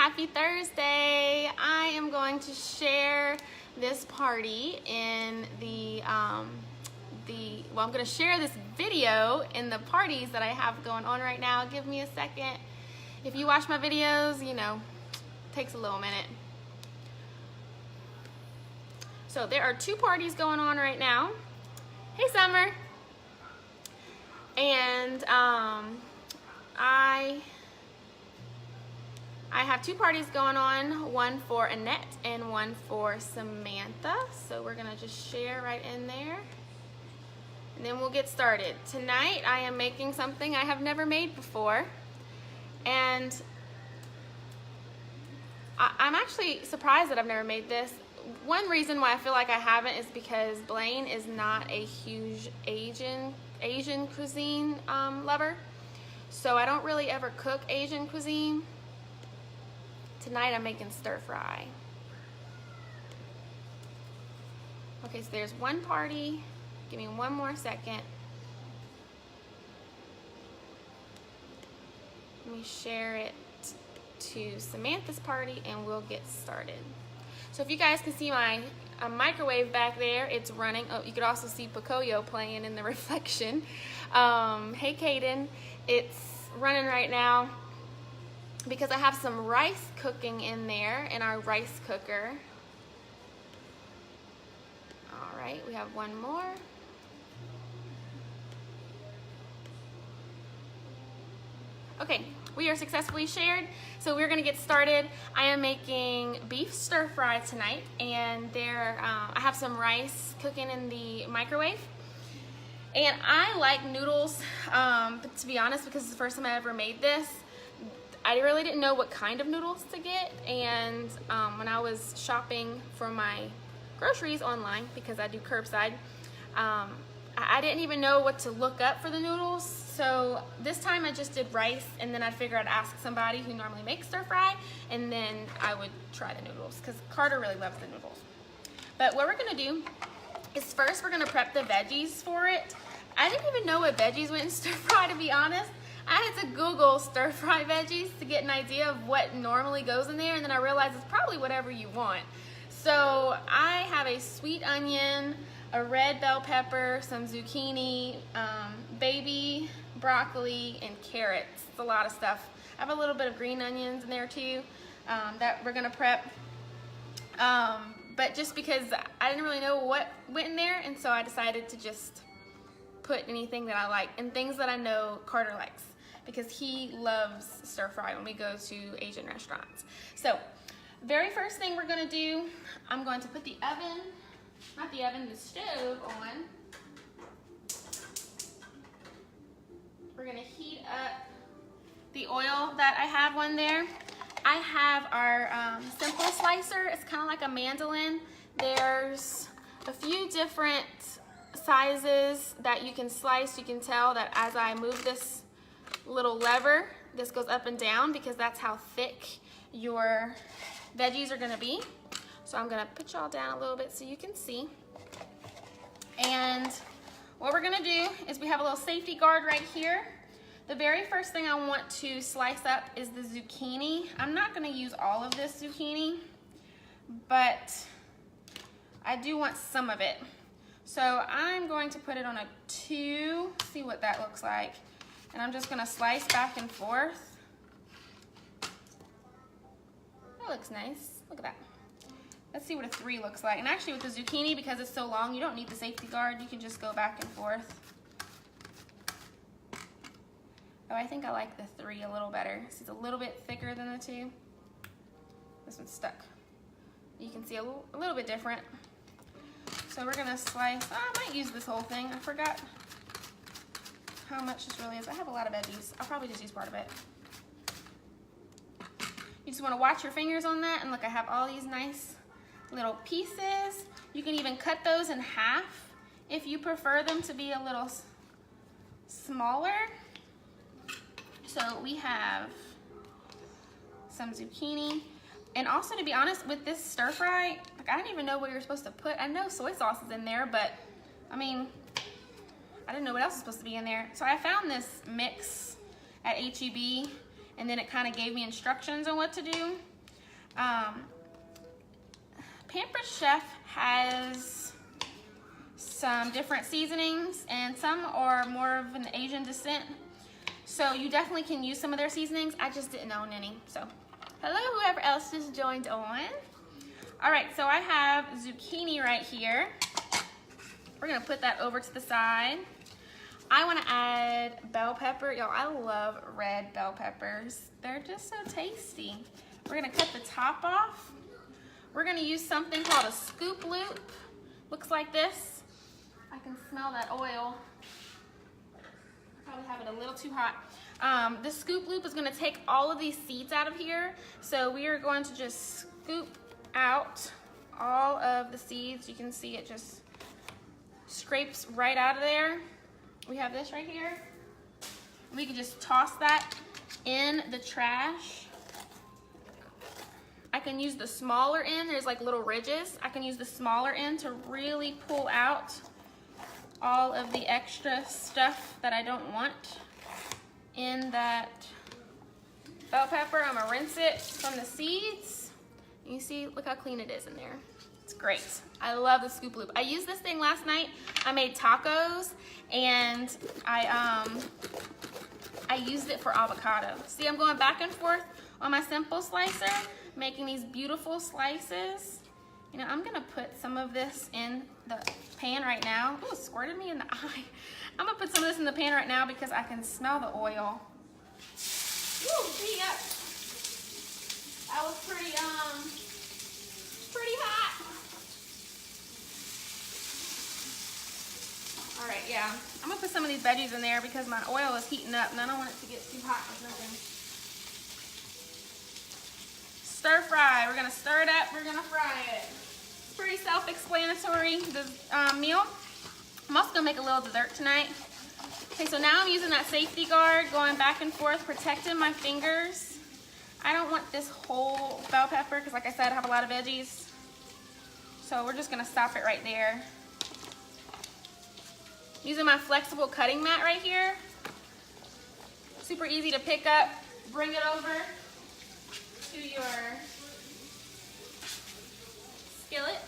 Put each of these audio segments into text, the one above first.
Happy Thursday. I am going to share this party in I'm going to share this video in the parties that I have going on right now. Give me a second. If you watch my videos, you know, it takes a little minute. So there are 2 parties going on right now. Hey, Summer. And I have 2 parties going on, one for Annette and one for Samantha. So we're gonna just share right in there. And then we'll get started. Tonight I am making something I have never made before. And I'm actually surprised that I've never made this. One reason why I feel like I haven't is because Blaine is not a huge Asian cuisine lover. So I don't really ever cook Asian cuisine. Tonight I'm making stir fry. Okay, so there's one party. Give me one more second. Let me share it to Samantha's party and we'll get started. So if you guys can see my microwave back there, it's running. Oh, you could also see Pocoyo playing in the reflection. Hey, Kaden, it's running right now because I have some rice cooking in there in our rice cooker. All right, we have one more. Okay, we are successfully shared, so we're gonna get started. I am making beef stir fry tonight, and I have some rice cooking in the microwave. And I like noodles, but to be honest, because it's the first time I ever made this, I really didn't know what kind of noodles to get. And when I was shopping for my groceries online, because I do curbside, I didn't even know what to look up for the noodles. So this time I just did rice, and then I figured I'd ask somebody who normally makes stir fry, and then I would try the noodles, because Carter really loves the noodles. But what we're gonna do is first we're gonna prep the veggies for it. I didn't even know what veggies went in stir fry, to be honest. I had to Google stir fry veggies to get an idea of what normally goes in there, and then I realized it's probably whatever you want. So I have a sweet onion, a red bell pepper, some zucchini, baby broccoli, and carrots. It's a lot of stuff. I have a little bit of green onions in there too that we're gonna prep. But just because I didn't really know what went in there, and so I decided to just put anything that I like and things that I know Carter likes, because he loves stir fry when we go to Asian restaurants. So very first thing we're gonna do, I'm going to put the stove on. We're gonna heat up the oil that I have on there. I have our simple slicer. It's kind of like a mandolin. There's a few different sizes that you can slice. You can tell that as I move this little lever, this goes up and down, because that's how thick your veggies are gonna be. So I'm gonna put y'all down a little bit so you can see. And what we're gonna do is we have a little safety guard right here. The very first thing I want to slice up is the zucchini. I'm not gonna use all of this zucchini, but I do want some of it. So I'm going to put it on a 2, see what that looks like. And I'm just gonna slice back and forth. That looks nice, look at that. Let's see what a 3 looks like. And actually with the zucchini, because it's so long, you don't need the safety guard. You can just go back and forth. Oh, I think I like the 3 a little better. It's a little bit thicker than the 2. This one's stuck. You can see a little bit different. So we're gonna slice, I might use this whole thing. I forgot how much this really is. I have a lot of veggies. I'll probably just use part of it. You just wanna watch your fingers on that, and look, I have all these nice little pieces. You can even cut those in half if you prefer them to be a little smaller. So we have some zucchini. And also, to be honest, with this stir fry, like, I didn't even know what you're supposed to put. I know soy sauce is in there, but I mean, I didn't know what else is supposed to be in there. So I found this mix at HEB, and then it kind of gave me instructions on what to do. Pampered Chef has some different seasonings, and some are more of an Asian descent. So you definitely can use some of their seasonings. I just didn't own any. So hello, whoever else just joined on. All right, so I have zucchini right here. We're gonna put that over to the side. I wanna add bell pepper. Y'all, I love red bell peppers. They're just so tasty. We're gonna cut the top off. We're gonna use something called a scoop loop. Looks like this. I can smell that oil. Probably have it a little too hot. The scoop loop is gonna take all of these seeds out of here. So we are going to just scoop out all of the seeds. You can see it just scrapes right out of there. We have this right here. We can just toss that in the trash. I can use the smaller end. There's like little ridges. I can use the smaller end to really pull out all of the extra stuff that I don't want in that bell pepper. I'm gonna rinse it from the seeds. You see, look how clean it is in there. It's great. I love the scoop loop. I used this thing last night. I made tacos and I used it for avocado. See, I'm going back and forth on my simple slicer, making these beautiful slices. You know, I'm gonna put some of this in the pan right now. Oh, it squirted me in the eye. I'm gonna put some of this in the pan right now because I can smell the oil. Woo, heat up. That was pretty hot. All right, yeah. I'm gonna put some of these veggies in there because my oil is heating up and I don't want it to get too hot or something. Stir fry. We're gonna stir it up. We're gonna fry it. It's pretty self-explanatory, the meal. I'm also gonna make a little dessert tonight. Okay, so now I'm using that safety guard, going back and forth, protecting my fingers. I don't want this whole bell pepper because, like I said, I have a lot of veggies. So we're just gonna stop it right there. Using my flexible cutting mat right here. Super easy to pick up. Bring it over to your skillet.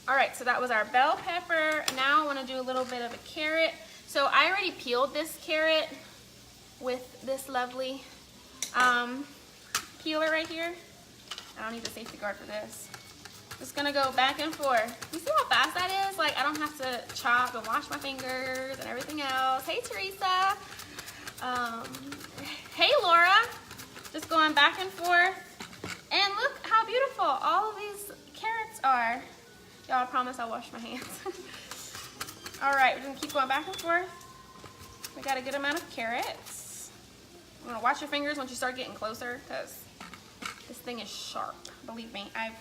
All right, so that was our bell pepper. Now I want to do a little bit of a carrot. So I already peeled this carrot with this lovely peeler right here. I don't need the safety guard for this. Just gonna go back and forth. You see how fast that is? Like, I don't have to chop and wash my fingers and everything else. Hey, Teresa. Hey, Laura. Just going back and forth. And look how beautiful all of these carrots are. Y'all, I promise I'll wash my hands. All right, we're gonna keep going back and forth. We got a good amount of carrots. You wanna watch your fingers once you start getting closer, because this thing is sharp. Believe me, I've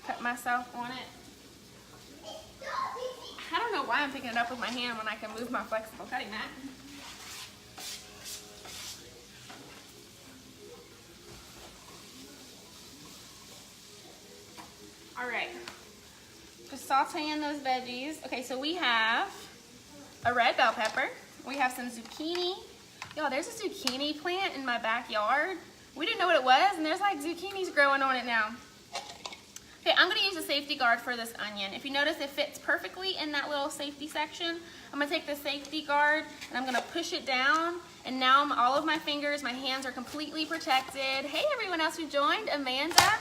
cut myself on it. I don't know why I'm picking it up with my hand when I can move my flexible cutting mat. All right, just sauteing those veggies. Okay, so we have a red bell pepper. We have some zucchini. Yo, there's a zucchini plant in my backyard. We didn't know what it was, and there's like zucchinis growing on it now. Okay, I'm gonna use a safety guard for this onion. If you notice, it fits perfectly in that little safety section. I'm gonna take the safety guard and I'm gonna push it down, and now all of my fingers, my hands are completely protected. Hey, everyone else who joined, Amanda.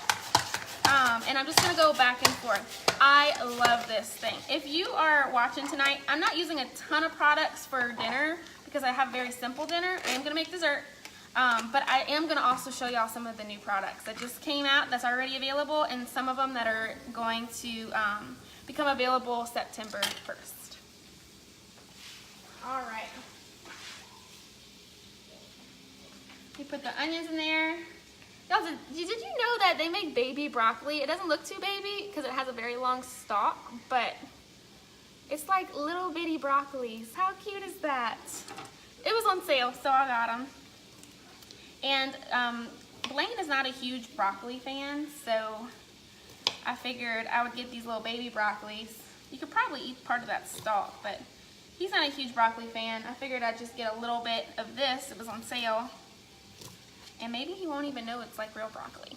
And I'm just gonna go back and forth. I love this thing. If you are watching tonight, I'm not using a ton of products for dinner because I have a very simple dinner. I am gonna make dessert. But I am gonna also show y'all some of the new products that just came out that's already available, and some of them that are going to become available September 1st. All right. You put the onions in there. Y'all, did you know that they make baby broccoli? It doesn't look too baby because it has a very long stalk, but it's like little bitty broccolis. How cute is that? It was on sale, so I got them. And Blaine is not a huge broccoli fan, so I figured I would get these little baby broccolis. You could probably eat part of that stalk, but he's not a huge broccoli fan. I figured I'd just get a little bit of this. It was on sale. and maybe he won't even know it's like real broccoli.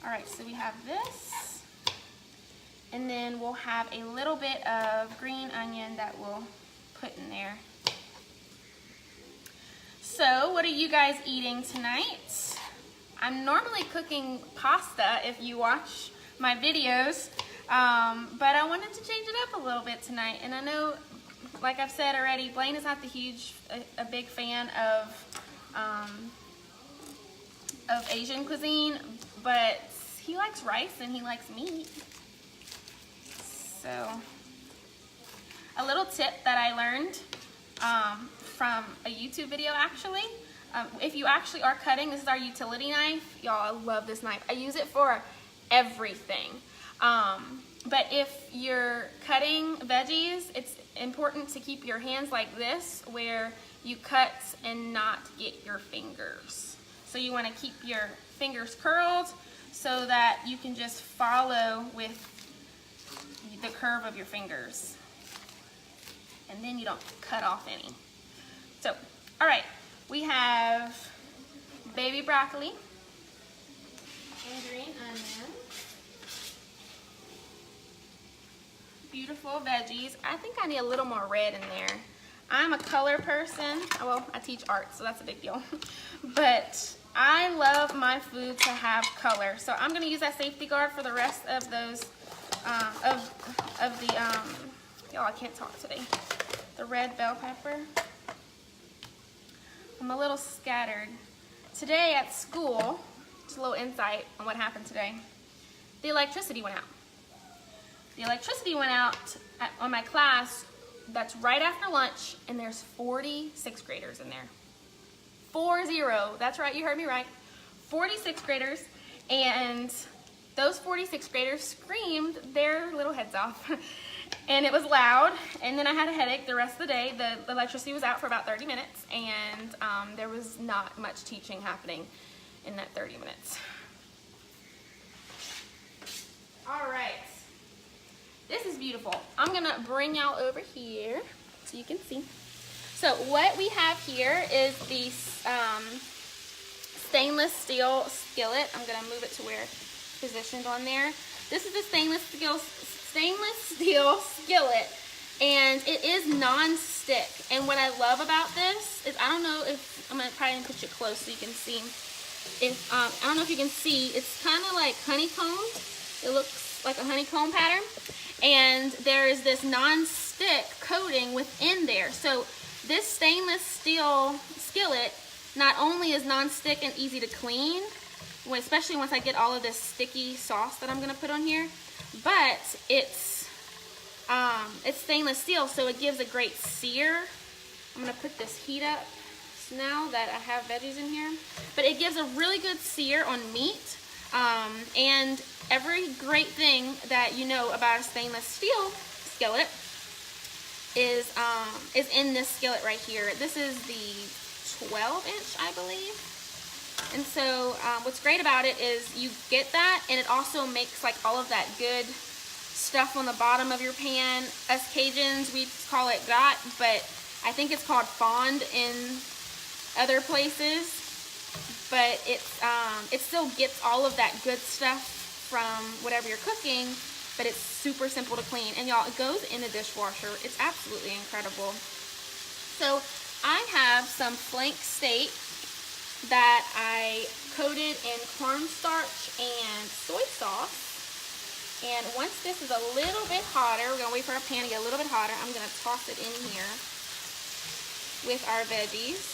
All right, so we have this, and then we'll have a little bit of green onion that we'll put in there. So what are you guys eating tonight? I'm normally cooking pasta if you watch my videos, but I wanted to change it up a little bit tonight. And I know, like I've said already, Blaine is not a big fan of Asian cuisine, but he likes rice and he likes meat. So a little tip that I learned from a YouTube video actually. If you actually are cutting, this is our utility knife. Y'all, I love this knife. I use it for everything. But if you're cutting veggies, it's important to keep your hands like this, where you cut and not get your fingers. So you want to keep your fingers curled so that you can just follow with the curve of your fingers. And then you don't cut off any. So, all right, we have baby broccoli and green onion. Beautiful veggies. I think I need a little more red in there. I'm a color person. Well, I teach art, so that's a big deal. But I love my food to have color. So I'm gonna use that safety guard for the rest of those, y'all, I can't talk today. The red bell pepper. I'm a little scattered. Today at school, just a little insight on what happened today. The electricity went out. The electricity went out on my class. That's right after lunch, and there's 40 sixth graders in there. 40, that's right, you heard me right. 40 sixth graders, and those 40 sixth graders screamed their little heads off. And it was loud, and then I had a headache the rest of the day. The electricity was out for about 30 minutes, and there was not much teaching happening in that 30 minutes. All right, this is beautiful. I'm gonna bring y'all over here so you can see. So what we have here is the stainless steel skillet. I'm gonna move it to where it's positioned on there. This is the stainless steel skillet, and it is non-stick. And what I love about this is, I don't know if, I'm gonna probably put you close so you can see. If I don't know if you can see, it's kind of like honeycombed. It looks like a honeycomb pattern, and there is this non-stick coating within there. So this stainless steel skillet not only is non-stick and easy to clean, especially once I get all of this sticky sauce that I'm gonna put on here, but it's stainless steel, so it gives a great sear. I'm gonna put this heat up now that I have veggies in here, but it gives a really good sear on meat. And every great thing that you know about a stainless steel skillet is in this skillet right here. This is the 12-inch, I believe. And so what's great about it is you get that, and it also makes like all of that good stuff on the bottom of your pan. Us Cajuns, we call it got, but I think it's called fond in other places. But it still gets all of that good stuff from whatever you're cooking, but it's super simple to clean. And y'all, it goes in the dishwasher. It's absolutely incredible. So I have some flank steak that I coated in cornstarch and soy sauce. And once this is a little bit hotter, we're gonna wait for our pan to get a little bit hotter. I'm gonna toss it in here with our veggies.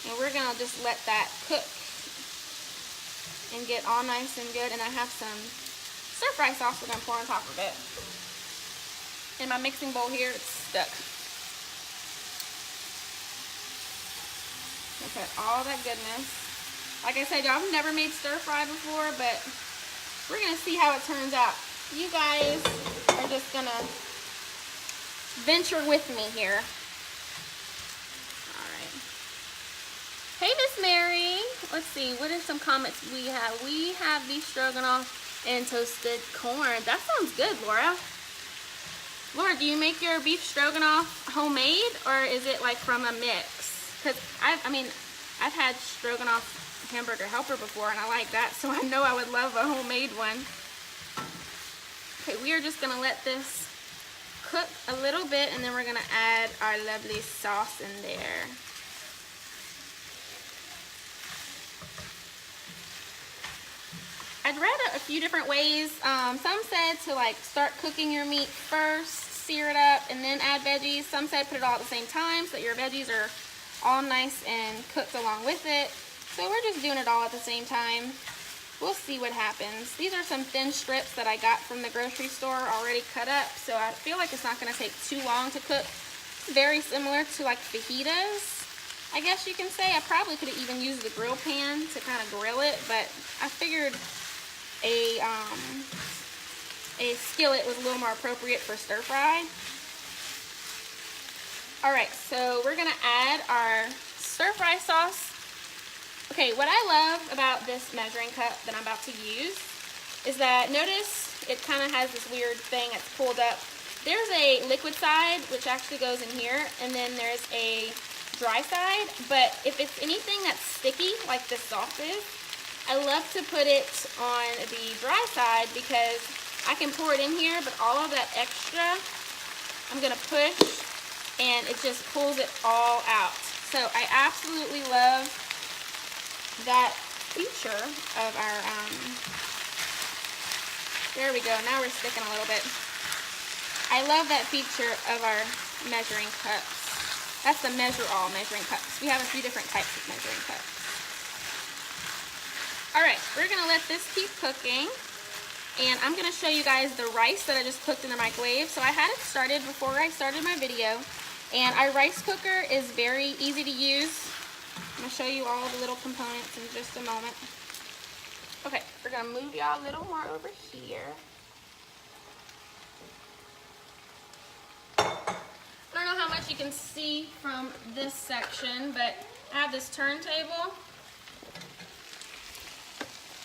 And we're gonna just let that cook and get all nice and good. And I have some stir-fry sauce we're gonna pour on top of it. In my mixing bowl here, it's stuck. Okay, all that goodness. Like I said, y'all, I've never made stir-fry before, but we're gonna see how it turns out. You guys are just gonna venture with me here. Hey, Miss Mary. Let's see, what are some comments we have? We have beef stroganoff and toasted corn. That sounds good, Laura. Laura, do you make your beef stroganoff homemade, or is it like from a mix? because I mean, I've had stroganoff hamburger helper before, and I like that, so I know I would love a homemade one. Okay, we are just gonna let this cook a little bit, and then we're gonna add our lovely sauce in there. I'd read a few different ways. Some said to like start cooking your meat first, sear it up, and then add veggies. Some said put it all at the same time so that your veggies are all nice and cooked along with it. So we're just doing it all at the same time. We'll see what happens. These are some thin strips that I got from the grocery store already cut up, so I feel like it's not going to take too long to cook. Very similar to like fajitas, I guess you can say. I probably could have even used the grill pan to kind of grill it, but I figured a skillet was a little more appropriate for stir fry. All right, so we're gonna add our stir fry sauce. Okay, what I love about this measuring cup that I'm about to use is that, notice it kind of has this weird thing that's pulled up. There's a liquid side, which actually goes in here, and then there's a dry side. But if it's anything that's sticky, like this sauce is, I love to put it on the dry side because I can pour it in here, but all of that extra, I'm gonna push, and it just pulls it all out. So I absolutely love that feature of our, there we go, now we're sticking a little bit. I love that feature of our measuring cups. That's the Measure All measuring cups. We have a few different types of measuring cups. All right, we're gonna let this keep cooking, and I'm gonna show you guys the rice that I just cooked in the microwave. So I had it started before I started my video, and our rice cooker is very easy to use. I'm gonna show you all the little components in just a moment. Okay, we're gonna move y'all a little more over here. I don't know how much you can see from this section, but I have this turntable.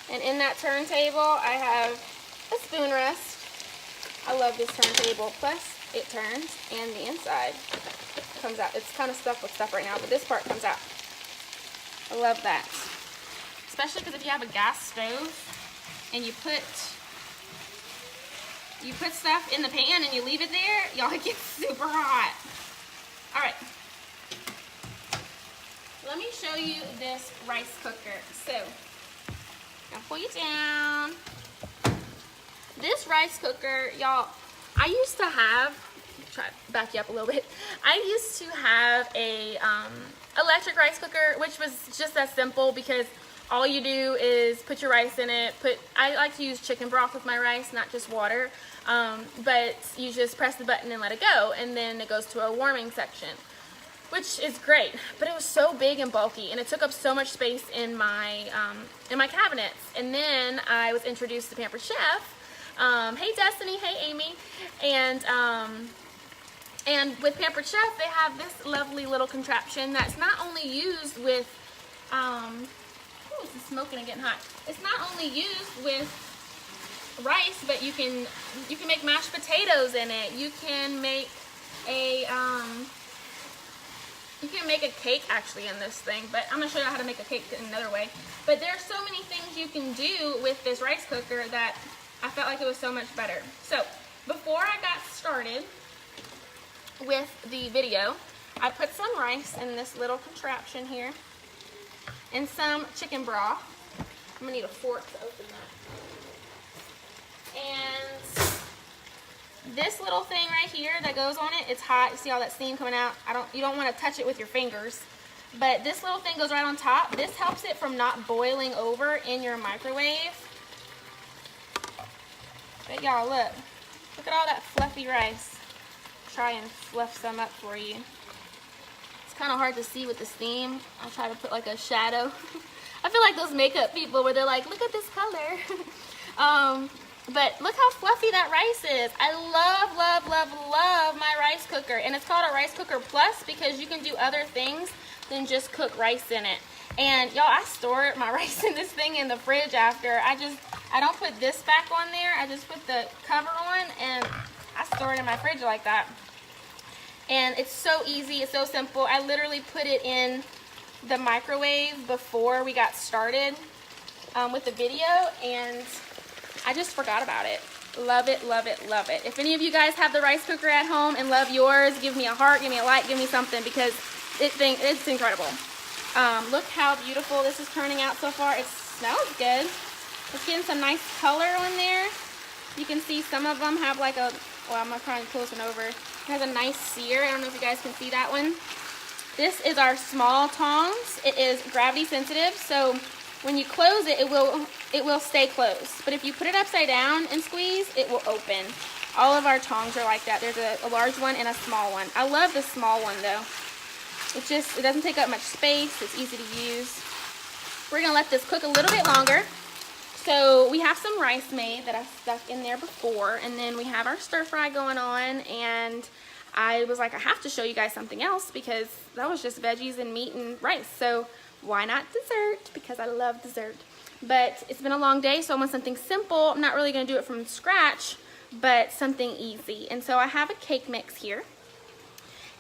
And in that turntable, I have a spoon rest. I love this turntable. Plus, it turns, and the inside comes out. It's kind of stuffed with stuff right now, but this part comes out. I love that. Especially because if you have a gas stove and you put stuff in the pan and you leave it there, y'all, it gets super hot. All right. Let me show you this rice cooker. So, I'll pull you down. This rice cooker, y'all, I used to have, try to back you up a little bit. I used to have a electric rice cooker, which was just as simple because all you do is put your rice in it. I like to use chicken broth with my rice, not just water. But you just press the button and let it go, and then it goes to a warming section, which is great. But it was so big and bulky, and it took up so much space in my cabinets. And then I was introduced to Pampered Chef. Hey Destiny, hey Amy, and with Pampered Chef, they have this lovely little contraption that's not only used with it's smoking and getting hot. It's not only used with rice, but you can make mashed potatoes in it. You can make a cake actually in this thing, but I'm gonna show you how to make a cake in another way. But there are so many things you can do with this rice cooker that I felt like it was so much better. So before I got started with the video, I put some rice in this little contraption here and some chicken broth. I'm gonna need a fork to open that. And this little thing right here that goes on it, it's hot. You see all that steam coming out? You don't want to touch it with your fingers. But this little thing goes right on top. This helps it from not boiling over in your microwave. But y'all, look at all that fluffy rice. Try and fluff some up for you. It's kind of hard to see with the steam. I'll try to put like a shadow. I feel like those makeup people where they're like, look at this color. But look how fluffy that rice is. I love, love, love, love my rice cooker. And it's called a Rice Cooker Plus because you can do other things than just cook rice in it. And y'all, I store my rice in this thing in the fridge after. I don't put this back on there. I just put the cover on and I store it in my fridge like that. And it's so easy, it's so simple. I literally put it in the microwave before we got started with the video, and I just forgot about it. Love it, love it, love it. If any of you guys have the rice cooker at home and love yours, give me a heart, give me a like, give me something, because it's incredible. Look how beautiful this is turning out so far. It smells good. It's getting some nice color on there. You can see some of them have like a, well, I'm gonna try and close one over. It has a nice sear. I don't know if you guys can see that one. This is our small tongs. It is gravity sensitive, so when you close it, it will stay closed. But if you put it upside down and squeeze, it will open. All of our tongs are like that. There's a large one and a small one. I love the small one though. It doesn't take up much space. It's easy to use. We're gonna let this cook a little bit longer. So we have some rice made that I stuck in there before, and then we have our stir fry going on, and I was like, I have to show you guys something else because that was just veggies and meat and rice. So why not dessert? Because I love dessert. But it's been a long day, so I want something simple. I'm not really gonna do it from scratch, but something easy. And so I have a cake mix here.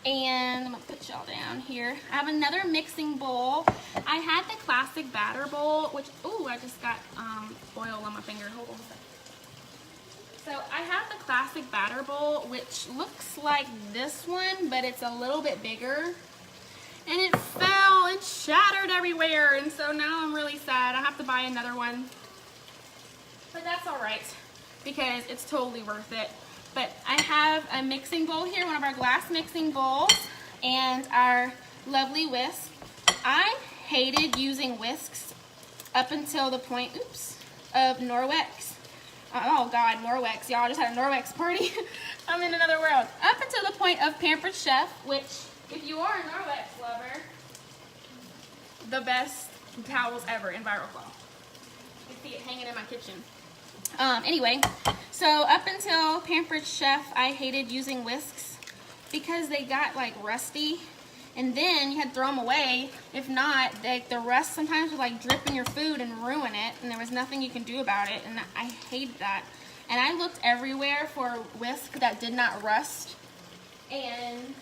And I'm gonna put y'all down here. I have another mixing bowl. I had the classic batter bowl, which, oh, I just got oil on my finger. Hold on a second. So I have the classic batter bowl, which looks like this one, but it's a little bit bigger. And it fell and shattered everywhere, and so now I'm really sad. I have to buy another one. But that's all right, because it's totally worth it. But I have a mixing bowl here, one of our glass mixing bowls, and our lovely whisk. I hated using whisks up until the point, oops, of Norwex. Oh God, Norwex, y'all, I just had a Norwex party. I'm in another world. Up until the point of Pampered Chef, which, if you are a Norwex lover, the best towels ever in Viral Cloth. You can see it hanging in my kitchen. Anyway, so up until Pampered Chef, I hated using whisks because they got like rusty, and then you had to throw them away. If not, the rust sometimes would like drip in your food and ruin it, and there was nothing you can do about it, and I hated that. And I looked everywhere for a whisk that did not rust, and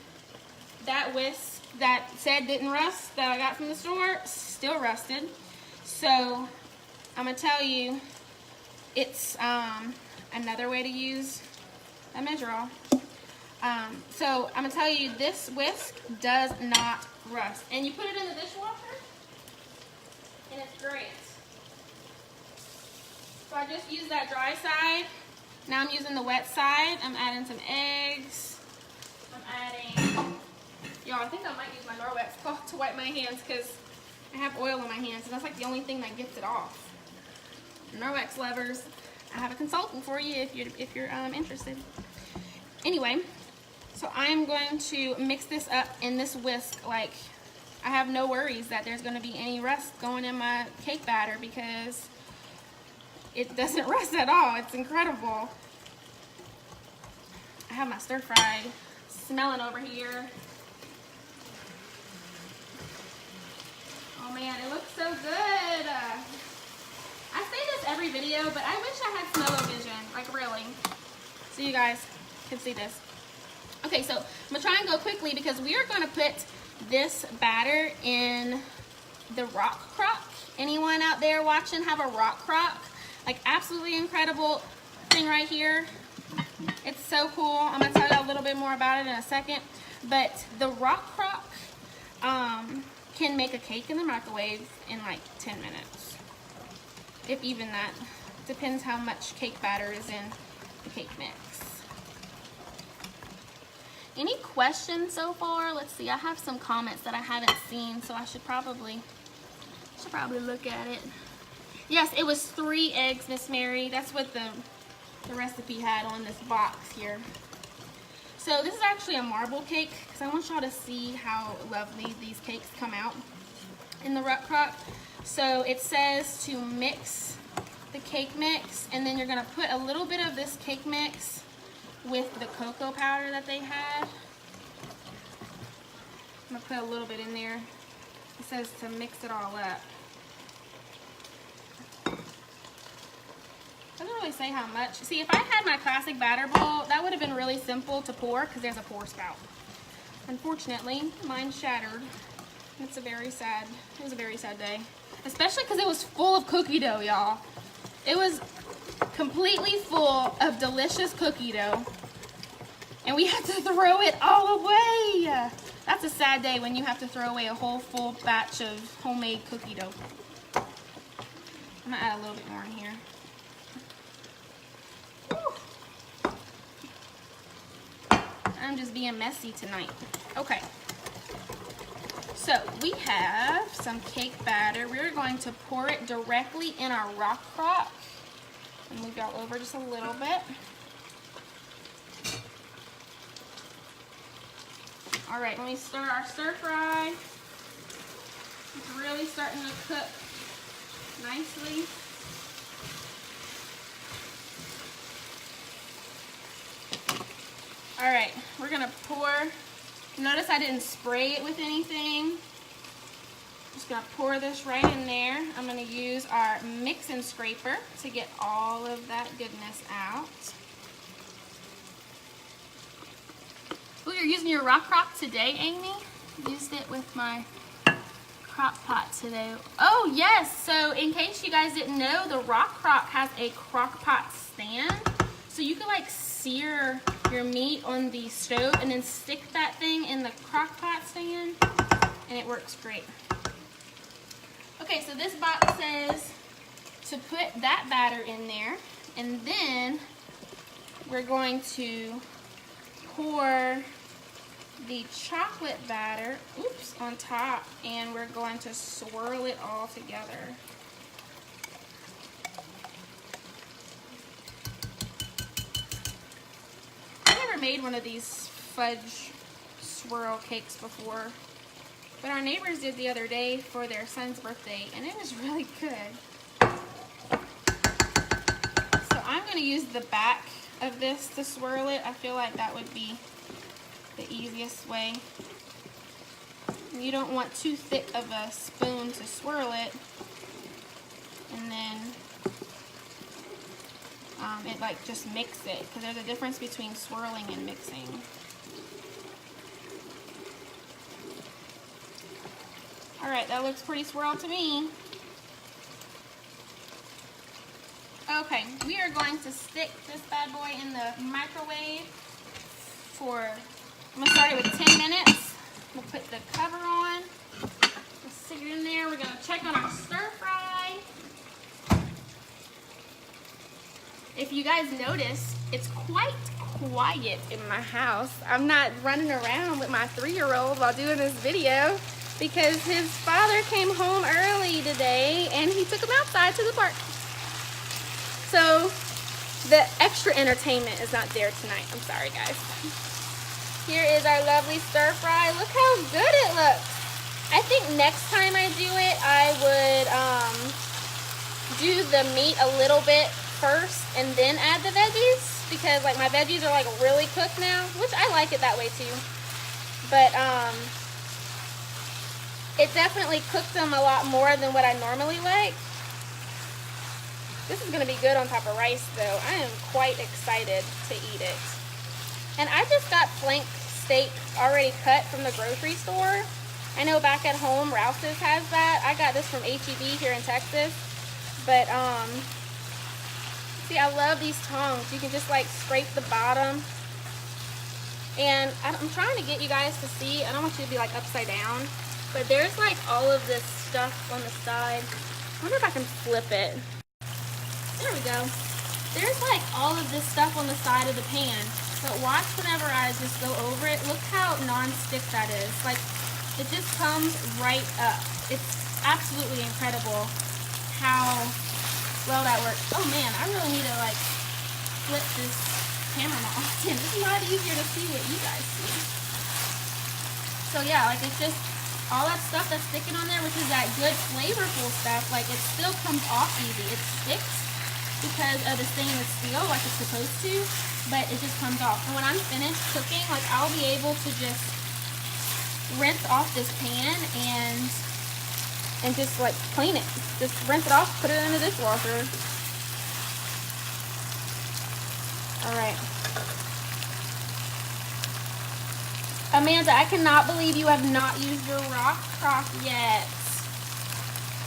that whisk that said didn't rust that I got from the store still rusted. So I'm gonna tell you, it's another way to use a measure-all. So I'm gonna tell you, this whisk does not rust, and you put it in the dishwasher, and it's great. So I just used that dry side. Now I'm using the wet side. I'm adding some eggs. I'm adding, y'all, I think I might use my Norwex cloth to wipe my hands because I have oil on my hands, and that's like the only thing that gets it off. Norwex lovers, I have a consultant for you if you're interested. Anyway, so I'm going to mix this up in this whisk. Like, I have no worries that there's going to be any rust going in my cake batter because it doesn't rust at all. It's incredible. I have my stir fry smelling over here. Oh man, it looks so good. I say this every video, but I wish I had smell-o-vision, like really, so you guys can see this. Okay, so I'm gonna try and go quickly because we are gonna put this batter in the rock crock. Anyone out there watching have a rock crock? Like, absolutely incredible thing right here. It's so cool. I'm gonna tell you a little bit more about it in a second. But the rock crock can make a cake in the microwave in like 10 minutes. If even that. Depends how much cake batter is in the cake mix. Any questions so far? Let's see. I have some comments that I haven't seen, so I should probably look at it. Yes, it was 3 eggs, Miss Mary. That's what the recipe had on this box here. So this is actually a marble cake because I want y'all to see how lovely these cakes come out in the rock crock. So it says to mix the cake mix, and then you're gonna put a little bit of this cake mix with the cocoa powder that they had. I'm gonna put a little bit in there. It says to mix it all up. Doesn't really say how much. See, if I had my classic batter bowl, that would have been really simple to pour because there's a pour spout. Unfortunately, mine shattered. It was a very sad day. Especially because it was full of cookie dough, y'all. It was completely full of delicious cookie dough. And we had to throw it all away. That's a sad day when you have to throw away a whole full batch of homemade cookie dough. I'm gonna add a little bit more in here. Whew. I'm just being messy tonight. Okay. So we have some cake batter. We're going to pour it directly in our rock crock. And move y'all over just a little bit. All right, when we stir our stir fry, it's really starting to cook nicely. All right, we're gonna pour. Notice I didn't spray it with anything. Just gonna pour this right in there. I'm gonna use our mix and scraper to get all of that goodness out. Oh, you're using your rock crock today, Amy? Used it with my crock pot today. Oh yes, so in case you guys didn't know, the rock crock has a crock pot stand. So you can like sear your meat on the stove and then stick that thing in the crock pot stand and it works great. Okay, so this box says to put that batter in there and then we're going to pour the chocolate batter, on top, and we're going to swirl it all together. I've never made one of these fudge swirl cakes before, but our neighbors did the other day for their son's birthday, and it was really good. So I'm going to use the back of this to swirl it. I feel like that would be the easiest way. You don't want too thick of a spoon to swirl it, and then it like just mix it, because there's a difference between swirling and mixing. All right, that looks pretty swirled to me. Okay, we are going to stick this bad boy in the microwave for, I'm gonna start it with 10 minutes. We'll put the cover on. We'll stick it in there. We're gonna check on our stir fry. If you guys notice, it's quite quiet in my house. I'm not running around with my 3-year-old while doing this video because his father came home early today and he took him outside to the park. So the extra entertainment is not there tonight. I'm sorry, guys. Here is our lovely stir fry. Look how good it looks. I think next time I do it, I would do the meat a little bit first and then add the veggies, because like my veggies are like really cooked now, which I like it that way too. But it definitely cooked them a lot more than what I normally like. This is gonna be good on top of rice though. I am quite excited to eat it. And I just got flank steak already cut from the grocery store. I know back at home, Rouse's has that. I got this from H-E-B here in Texas. But, see, I love these tongs. You can just, like, scrape the bottom. And I'm trying to get you guys to see. I don't want you to be, like, upside down. But there's, like, all of this stuff on the side. I wonder if I can flip it. There we go. There's, like, all of this stuff on the side of the pan. But watch whenever I just go over it. Look how non-stick that is. Like, it just comes right up. It's absolutely incredible how well that works. Oh man, I really need to like flip this camera more often. It's a lot easier to see what you guys see. So yeah, like it's just all that stuff that's sticking on there, which is that good flavorful stuff, like it still comes off easy. It sticks because of the stainless steel like it's supposed to, but it just comes off. And when I'm finished cooking, like I'll be able to just rinse off this pan and just like clean it. Just rinse it off, put it in the dishwasher. All right. Amanda, I cannot believe you have not used your Rock Crock yet.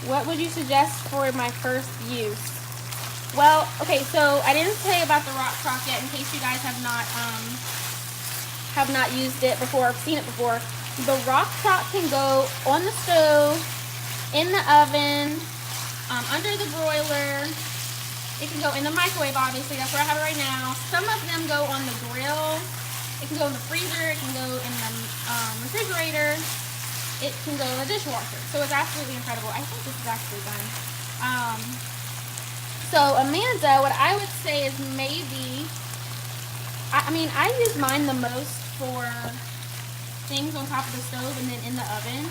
What would you suggest for my first use? Well, okay, so I didn't say about the Rock Crock yet in case you guys have not used it before, seen it before. The Rock Crock can go on the stove, in the oven, under the broiler. It can go in the microwave, obviously. That's where I have it right now. Some of them go on the grill. It can go in the freezer. It can go in the refrigerator. It can go in the dishwasher. So it's absolutely incredible. I think this is actually done. So Amanda, what I would say is maybe, I mean, I use mine the most for things on top of the stove and then in the oven.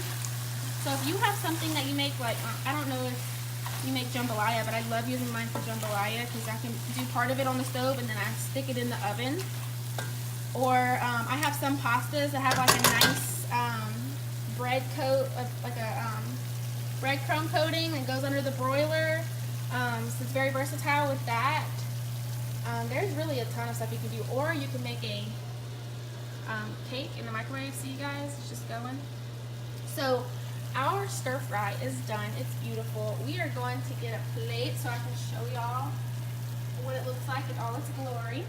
So if you have something that you make, like, I don't know if you make jambalaya, but I love using mine for jambalaya because I can do part of it on the stove and then I stick it in the oven. Or I have some pastas that have like a nice bread coat, like a breadcrumb coating that goes under the broiler. So it's very versatile with that. There's really a ton of stuff you can do. Or you can make a cake in the microwave. See, you guys, it's just going. So our stir fry is done. It's beautiful. We are going to get a plate so I can show y'all what it looks like in all its glory.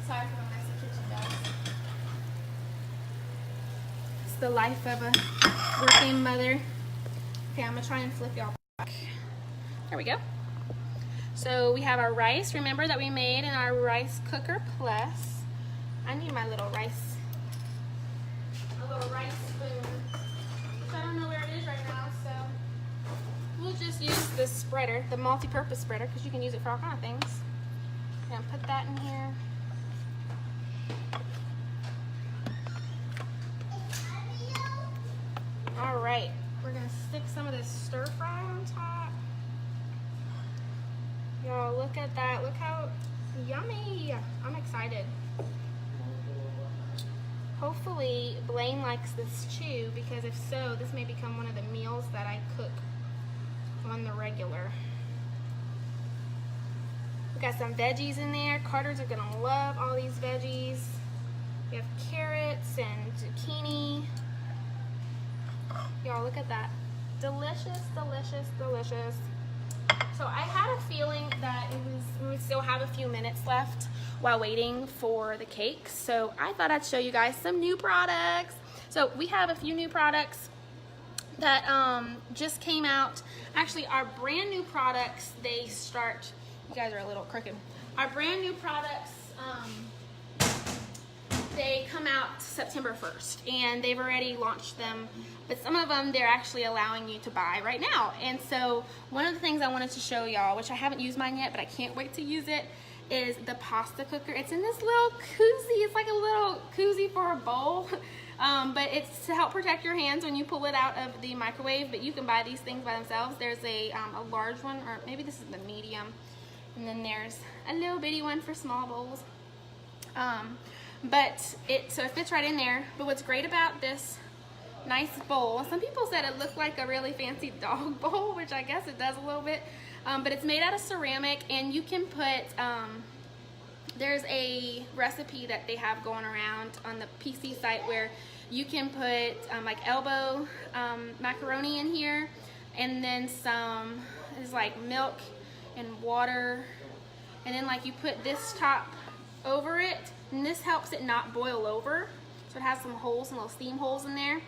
Sorry for the mess the kitchen does. It's the life of a working mother. Okay, I'm gonna try and flip y'all back. There we go. So we have our rice, remember, that we made in our rice cooker plus. I need my little rice, spoon. I don't know where it is right now, so we'll just use the spreader, the multi-purpose spreader, because you can use it for all kind of things. And put that in here. All right, we're gonna stick some of this stir fry on top. Y'all, look at that. Look how yummy. I'm excited. Hopefully Blaine likes this too, because if so, this may become one of the meals that I cook on the regular. We got some veggies in there. Carters are gonna love all these veggies. We have carrots and zucchini. Y'all, look at that. Delicious, delicious, delicious. So I had a feeling that we would still have a few minutes left while waiting for the cake. So I thought I'd show you guys some new products. So we have a few new products that just came out. Actually, our brand new products, they start, you guys are a little crooked. Our brand new products, they come out September 1st, and they've already launched them, but some of them they're actually allowing you to buy right now. And so one of the things I wanted to show y'all, which I haven't used mine yet, but I can't wait to use it, is the pasta cooker. It's in this little koozie. It's like a little koozie for a bowl, but it's to help protect your hands when you pull it out of the microwave, but you can buy these things by themselves. There's a large one, or maybe this is the medium, and then there's a little bitty one for small bowls. But it fits right in there. But what's great about this nice bowl, some people said it looked like a really fancy dog bowl, which I guess it does a little bit, but it's made out of ceramic, and you can put, there's a recipe that they have going around on the PC site where you can put like elbow macaroni in here, and then some is like milk and water, and then like you put this top over it, and this helps it not boil over. So it has some holes, some little steam holes in there,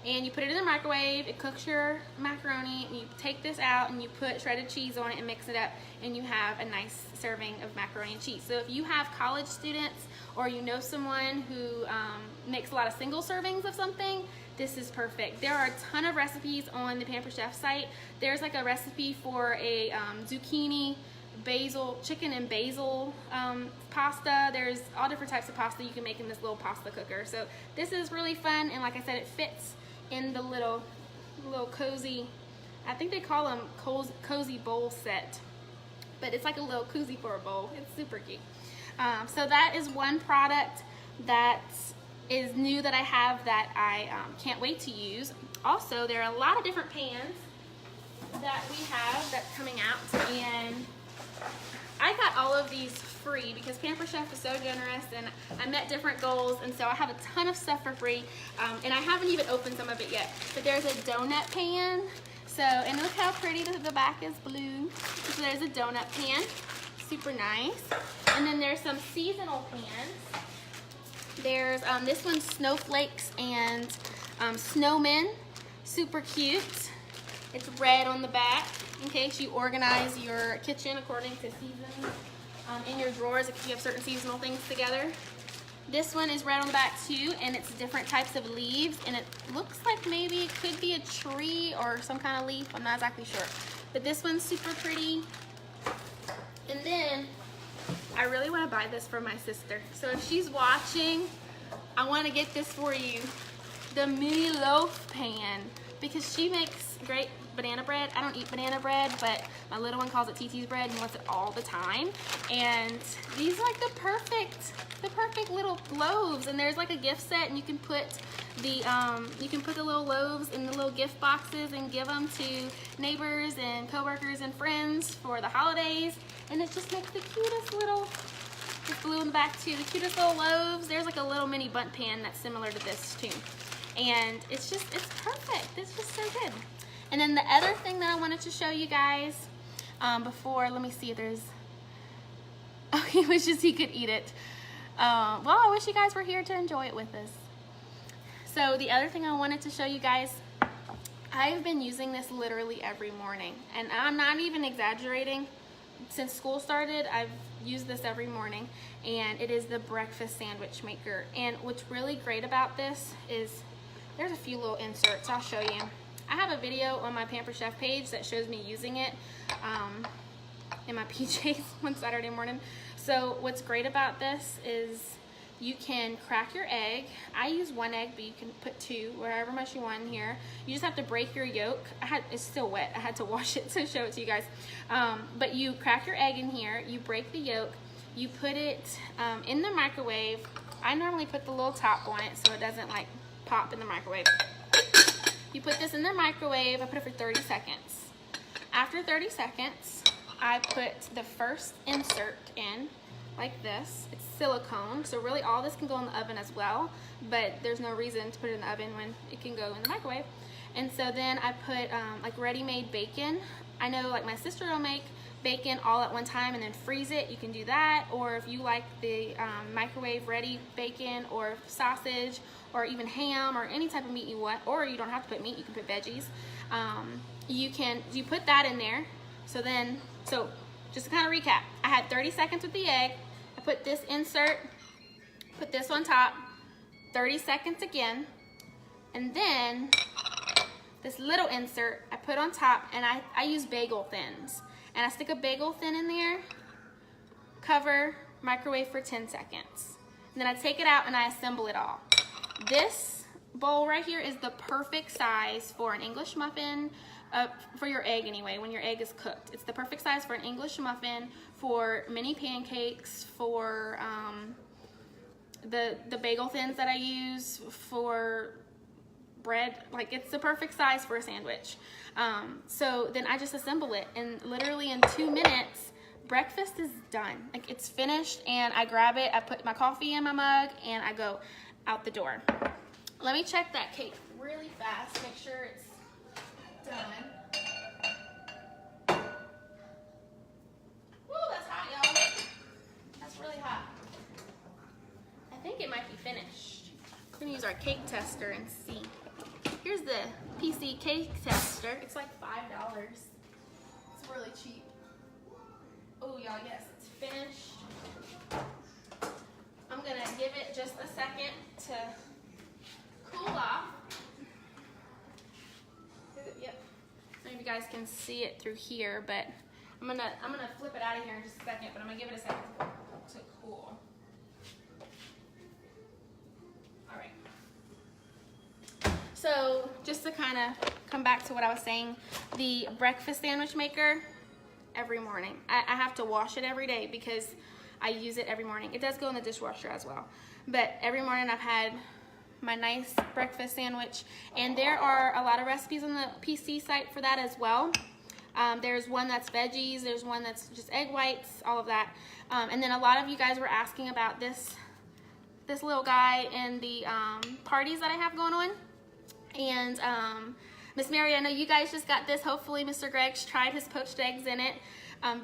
and you put it in the microwave. It cooks your macaroni, and you take this out and you put shredded cheese on it and mix it up, and you have a nice serving of macaroni and cheese. So if you have college students, or you know someone who makes a lot of single servings of something, this is perfect. There are a ton of recipes on the Pampered Chef site. There's like a recipe for a zucchini, basil, chicken and basil pasta. There's all different types of pasta you can make in this little pasta cooker. So this is really fun, and like I said, it fits in the little cozy, I think they call them cozy bowl set, but it's like a little koozie for a bowl. It's super cute. So that is one product that is new that I have that I can't wait to use. Also, there are a lot of different pans that we have that's coming out, and I got all of these free because Pampered Chef is so generous, and I met different goals, and so I have a ton of stuff for free, and I haven't even opened some of it yet. But there's a donut pan, so, and look how pretty the back is blue. So there's a donut pan, super nice. And then there's some seasonal pans. There's this one's snowflakes and snowmen, super cute. It's red on the back in case you organize your kitchen according to seasons in your drawers if you have certain seasonal things together. This one is red on the back too, and it's different types of leaves, and it looks like maybe it could be a tree or some kind of leaf. I'm not exactly sure. But this one's super pretty. And then I really want to buy this for my sister. So if she's watching, I want to get this for you. The mini loaf pan, because she makes great banana bread. I don't eat banana bread, but my little one calls it TT's bread and wants it all the time. And these are like the perfect little loaves. And there's like a gift set, and you can put the little loaves in the little gift boxes and give them to neighbors and coworkers and friends for the holidays. And it just makes the cutest little, it's blue in the back too, the cutest little loaves. There's like a little mini bundt pan that's similar to this too. And it's perfect. It's just so good. And then the other thing that I wanted to show you guys before, let me see if there's, oh, he wishes he could eat it. Well, I wish you guys were here to enjoy it with us. So the other thing I wanted to show you guys, I've been using this literally every morning. And I'm not even exaggerating. Since school started, I've used this every morning. And it is the breakfast sandwich maker. And what's really great about this is, there's a few little inserts, I'll show you. I have a video on my Pampered Chef page that shows me using it in my PJs one Saturday morning. So what's great about this is you can crack your egg. I use 1 egg, but you can put 2, wherever much you want in here. You just have to break your yolk. It's still wet. I had to wash it to show it to you guys. But you crack your egg in here, you break the yolk, you put it in the microwave. I normally put the little top on it so it doesn't like pop in the microwave. You put this in the microwave. I put it for 30 seconds. After 30 seconds, I put the first insert in like this. It's silicone, so really all this can go in the oven as well, but there's no reason to put it in the oven when it can go in the microwave. And so then I put like ready-made bacon. I know like my sister will make bacon all at one time and then freeze it. You can do that, or if you like the microwave ready bacon or sausage or even ham or any type of meat you want, or you don't have to put meat, you can put veggies. You put that in there. So just to kind of recap, I had 30 seconds with the egg. I put this insert, put this on top, 30 seconds again, and then this little insert I put on top, and I use bagel thins. And I stick a bagel thin in there, cover, microwave for 10 seconds. And then I take it out and I assemble it all. This bowl right here is the perfect size for an English muffin, for your egg anyway, when your egg is cooked. It's the perfect size for an English muffin, for mini pancakes, for the bagel thins that I use, for bread. Like, it's the perfect size for a sandwich. So then I just assemble it, and literally in 2 minutes, breakfast is done. Like, it's finished, and I grab it, I put my coffee in my mug, and I go out the door. Let me check that cake really fast, make sure it's done. Woo, that's hot, y'all. That's really hot. I think it might be finished. We're gonna use our cake tester and see. Here's the PC cake tester. It's like $5. It's really cheap. Oh, y'all, yes, it's finished. I'm gonna give it just a second to cool off. Yep. Maybe you guys can see it through here, but I'm gonna flip it out of here in just a second, but I'm gonna give it a second to cool. All right. So just to kind of come back to what I was saying, the breakfast sandwich maker, every morning. I have to wash it every day because I use it every morning. It does go in the dishwasher as well. But every morning I've had my nice breakfast sandwich, and there are a lot of recipes on the PC site for that as well. There's one that's veggies, there's one that's just egg whites, all of that. And then a lot of you guys were asking about this little guy in the parties that I have going on. And Miss Mary, I know you guys just got this. Hopefully Mr. Greg's tried his poached eggs in it.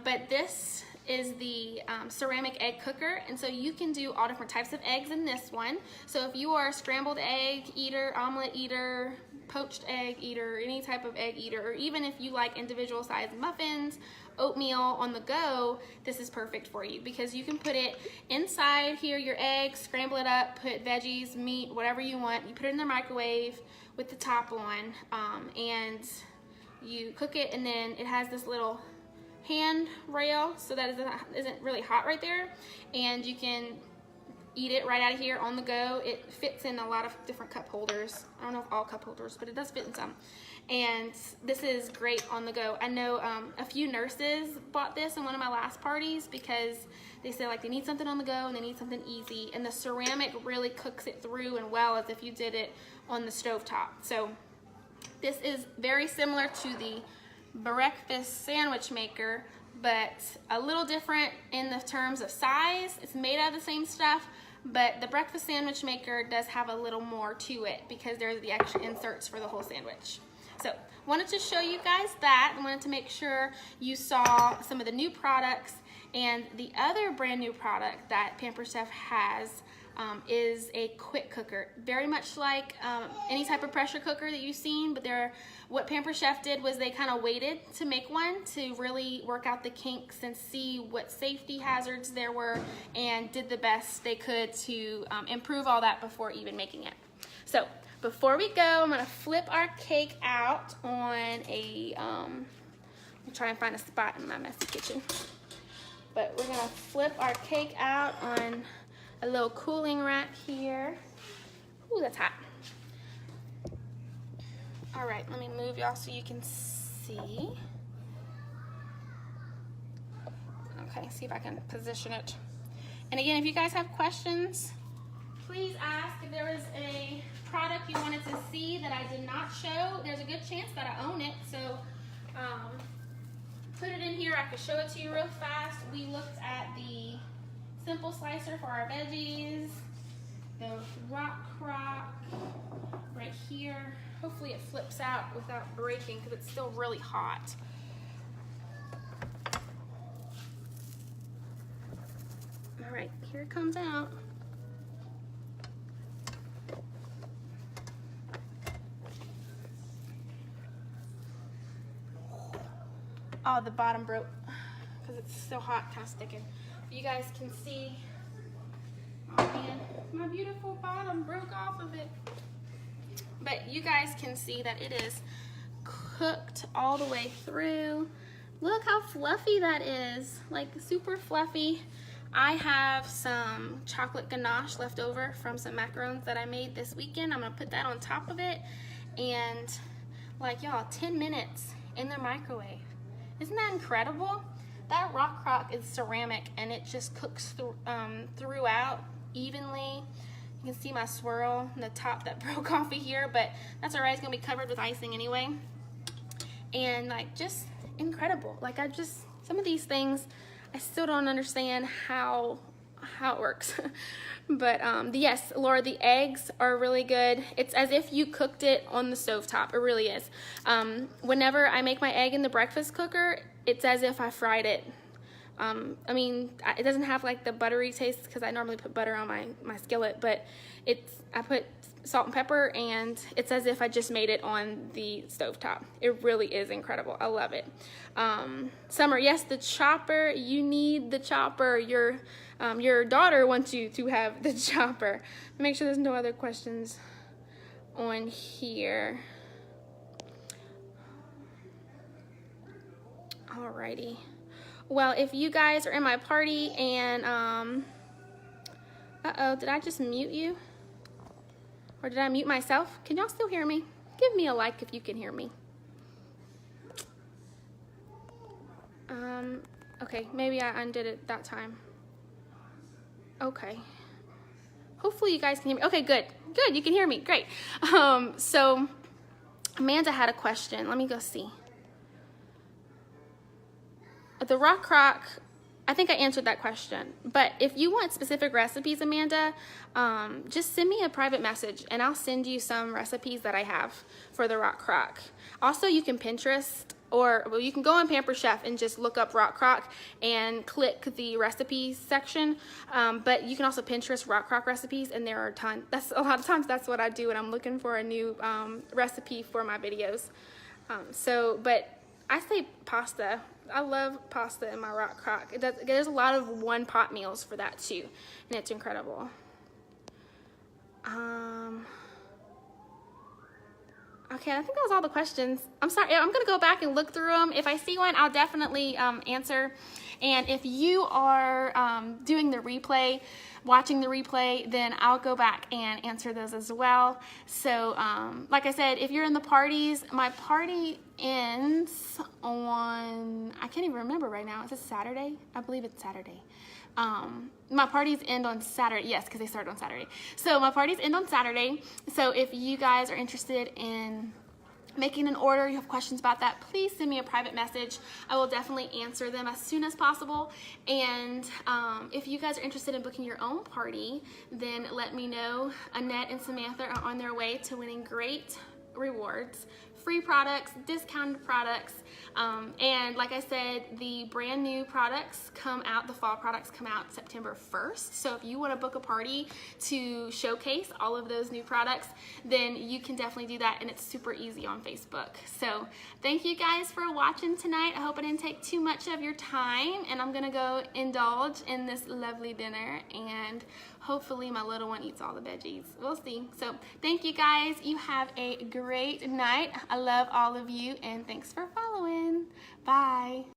But this is the ceramic egg cooker, and so you can do all different types of eggs in this one. So if you are a scrambled egg eater, omelet eater, poached egg eater, any type of egg eater, or even if you like individual sized muffins, oatmeal on the go, this is perfect for you because you can put it inside here, your eggs, scramble it up, put veggies, meat, whatever you want. You put it in the microwave with the top on, and you cook it, and then it has this little hand rail so that it isn't really hot right there, and you can eat it right out of here on the go. It fits in a lot of different cup holders. I don't know if all cup holders, but it does fit in some. And this is great on the go. I know a few nurses bought this in one of my last parties because they said like they need something on the go and they need something easy, and the ceramic really cooks it through and well as if you did it on the stovetop. So this is very similar to the breakfast sandwich maker, but a little different in the terms of size. It's made out of the same stuff, but the breakfast sandwich maker does have a little more to it because there's the extra inserts for the whole sandwich. So wanted to show you guys that. I wanted to make sure you saw some of the new products, and the other brand new product that Pampered Chef has is a quick cooker, very much like any type of pressure cooker that you've seen, but what Pampered Chef did was they kind of waited to make one to really work out the kinks and see what safety hazards there were, and did the best they could to improve all that before even making it. So before we go, I'm gonna flip our cake out on a, I'll try and find a spot in my messy kitchen, but we're gonna flip our cake out on a little cooling rack here. Ooh, that's hot. All right, let me move y'all so you can see. Okay, see if I can position it. And again, if you guys have questions, please ask. If there was a product you wanted to see that I did not show, there's a good chance that I own it. So put it in here. I can show it to you real fast. We looked at the simple slicer for our veggies, the Rock Crock right here. Hopefully it flips out without breaking because it's still really hot. All right, here it comes out. Oh, the bottom broke because it's still hot, kind of sticking. You guys can see, oh man, my beautiful bottom broke off of it. But you guys can see that it is cooked all the way through. Look how fluffy that is, like super fluffy. I have some chocolate ganache left over from some macarons that I made this weekend. I'm gonna put that on top of it, and like y'all, 10 minutes in the microwave. Isn't that incredible? That Rock Crock is ceramic, and it just cooks throughout evenly. You can see my swirl in the top that broke off of here, but that's all right. It's gonna be covered with icing anyway. And like, just incredible. Like, some of these things, I still don't understand how it works. But yes, Laura, the eggs are really good. It's as if you cooked it on the stovetop. It really is. Whenever I make my egg in the breakfast cooker, it's as if I fried it. I mean, it doesn't have like the buttery taste because I normally put butter on my skillet, but I put salt and pepper, and it's as if I just made it on the stovetop. It really is incredible. I love it. Summer, yes, the chopper. You need the chopper. Your daughter wants you to have the chopper. Make sure there's no other questions on here. Alrighty. Well, if you guys are in my party and, uh-oh, did I just mute you? Or did I mute myself? Can y'all still hear me? Give me a like if you can hear me. Okay, maybe I undid it that time. Okay. Hopefully you guys can hear me. Okay, good. Good, you can hear me. Great. So Amanda had a question. Let me go see. the Rock Crock, I think I answered that question. But if you want specific recipes, Amanda, just send me a private message and I'll send you some recipes that I have for the Rock Crock. Also, you can Pinterest, or well, you can go on Pampered Chef and just look up Rock Crock and click the recipes section. But you can also Pinterest Rock Crock recipes, and there are a ton. That's a lot of times that's what I do when I'm looking for a new recipe for my videos. But I say pasta. I love pasta in my Rock Crock. There's a lot of one pot meals for that too, and it's incredible. Okay, I think that was all the questions. I'm sorry, I'm gonna go back and look through them. If I see one, I'll definitely answer. And if you are doing the replay, watching the replay, then I'll go back and answer those as well. So, like I said, if you're in the parties, my party ends on, I can't even remember right now. Is it Saturday? I believe it's Saturday. My parties end on Saturday. Yes, because they start on Saturday. So my parties end on Saturday. So if you guys are interested in making an order, you have questions about that, please send me a private message. I will definitely answer them as soon as possible. And if you guys are interested in booking your own party, then let me know. Annette and Samantha are on their way to winning great rewards, free products, discounted products, and like I said, the brand new products come out, the fall products come out September 1st. So if you want to book a party to showcase all of those new products, then you can definitely do that, and it's super easy on Facebook. So thank you guys for watching tonight. I hope I didn't take too much of your time, and I'm gonna go indulge in this lovely dinner, and hopefully my little one eats all the veggies. We'll see. So thank you guys. You have a great night. I love all of you, and thanks for following. Bye.